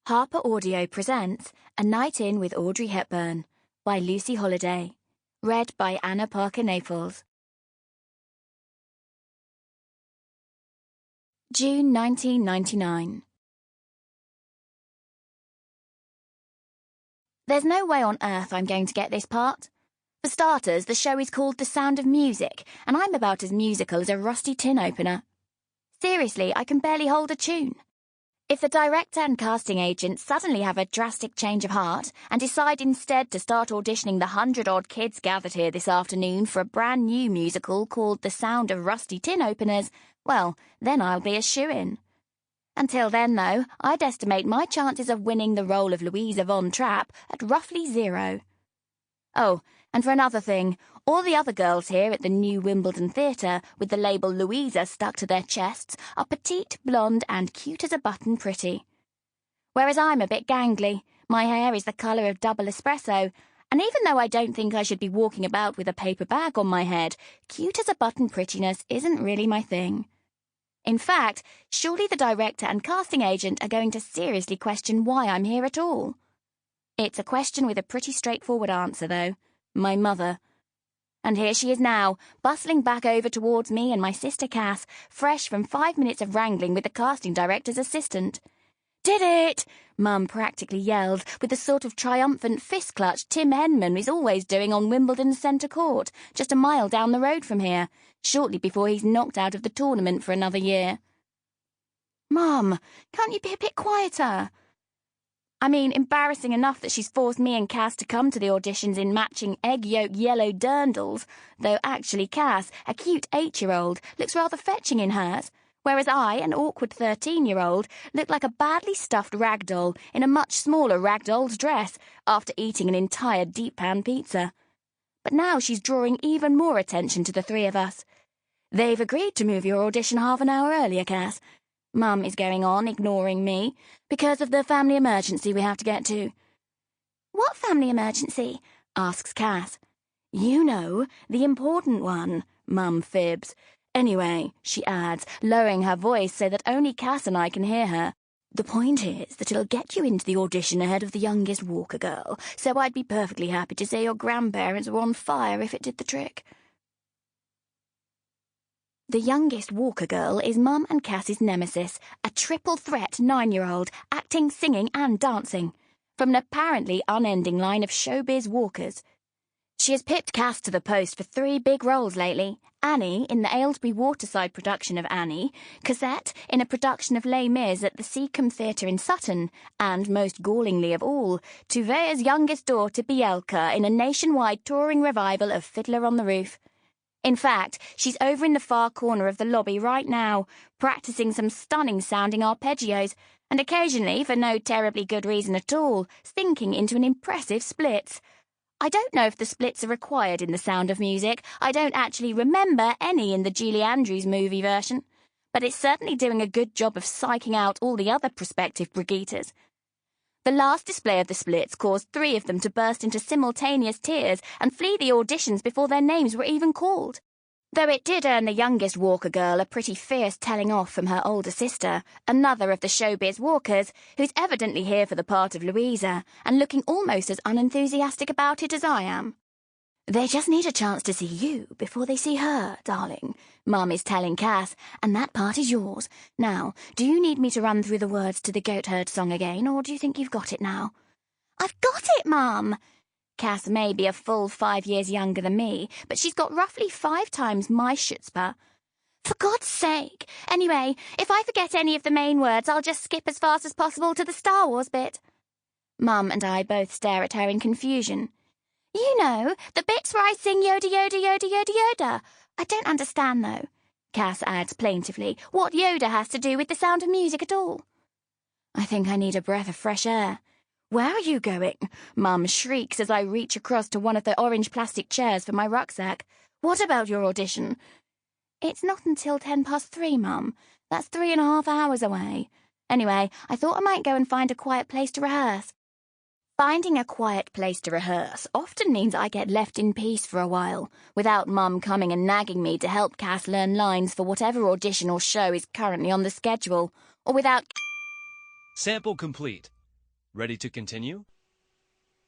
Harper Audio presents A Night In with Audrey Hepburn by Lucy Holliday. Read by Anna Parker-Naples. June 1999. There's no way on earth I'm going to get this part. For starters, the show is called The Sound of Music, and I'm about as musical as a rusty tin opener. Seriously, I can barely hold a tune. If the director and casting agent suddenly have a drastic change of heart and decide instead to start auditioning the 100-odd kids gathered here this afternoon for a brand new musical called The Sound of Rusty Tin Openers, well, then I'll be a shoo-in. Until then, though, I'd estimate my chances of winning the role of Louisa Von Trapp at roughly 0. Oh, and for another thing, all the other girls here at the New Wimbledon Theatre with the label Louisa stuck to their chests are petite, blonde, and cute as a button pretty. Whereas I'm a bit gangly, my hair is the colour of double espresso, and even though I don't think I should be walking about with a paper bag on my head, cute as a button prettiness isn't really my thing. In fact, surely the director and casting agent are going to seriously question why I'm here at all. It's a question with a pretty straightforward answer, though. My mother. And here she is now, bustling back over towards me and my sister Cass, fresh from 5 minutes of wrangling with the casting director's assistant. "Did it!" Mum practically yelled, with the sort of triumphant fist clutch Tim Henman is always doing on Wimbledon's centre court, just a mile down the road from here, shortly before he's knocked out of the tournament for another year. "Mum, can't you be a bit quieter?" I mean, embarrassing enough that she's forced me and Cass to come to the auditions in matching egg yolk yellow dirndls, though actually Cass, a cute 8-year-old, looks rather fetching in hers, whereas I, an awkward 13-year-old, look like a badly stuffed rag doll in a much smaller rag doll's dress after eating an entire deep pan pizza. But now she's drawing even more attention to the three of us. "They've agreed to move your audition half an hour earlier, Cass," Mum is going on, ignoring me, "because of the family emergency we have to get to." "What family emergency?" asks Cass. "You know, the important one," Mum fibs. "Anyway," she adds, lowering her voice so that only Cass and I can hear her, "the point is that it'll get you into the audition ahead of the youngest Walker girl, so I'd be perfectly happy to say your grandparents were on fire if it did the trick." The youngest Walker girl is Mum and Cass's nemesis, a triple threat 9-year-old, acting, singing and dancing, from an apparently unending line of showbiz Walkers. She has pipped Cass to the post for 3 big roles lately: Annie in the Aylesbury Waterside production of Annie, Cosette in a production of Les Mis at the Seacombe Theatre in Sutton, and, most gallingly of all, Tuvea's youngest daughter Bielka in a nationwide touring revival of Fiddler on the Roof. In fact, she's over in the far corner of the lobby right now, practicing some stunning-sounding arpeggios, and occasionally, for no terribly good reason at all, sinking into an impressive splits. I don't know if the splits are required in The Sound of Music. I don't actually remember any in the Julie Andrews movie version. But it's certainly doing a good job of psyching out all the other prospective Brigittas. The last display of the splits caused 3 of them to burst into simultaneous tears and flee the auditions before their names were even called. Though it did earn the youngest Walker girl a pretty fierce telling off from her older sister, another of the showbiz Walkers, who's evidently here for the part of Louisa, and looking almost as unenthusiastic about it as I am. "They just need a chance to see you before they see her, darling," Mum is telling Cass, "and that part is yours. Now, do you need me to run through the words to the Goat Herd song again, or do you think you've got it now?" "I've got it, Mum!" Cass may be a full 5 years younger than me, but she's got roughly 5 times my chutzpah. "For God's sake! Anyway, if I forget any of the main words, I'll just skip as fast as possible to the Star Wars bit." Mum and I both stare at her in confusion. "You know, the bits where I sing Yoda, Yoda, Yoda, Yoda, Yoda. I don't understand, though," Cass adds plaintively, "what Yoda has to do with The Sound of Music at all." I think I need a breath of fresh air. "Where are you going?" Mum shrieks as I reach across to one of the orange plastic chairs for my rucksack. "What about your audition?" "It's not until 3:10, Mum. That's 3.5 hours away. Anyway, I thought I might go and find a quiet place to rehearse." Finding a quiet place to rehearse often means I get left in peace for a while, without Mum coming and nagging me to help Cass learn lines for whatever audition or show is currently on the schedule, or without... Sample complete. Ready to continue?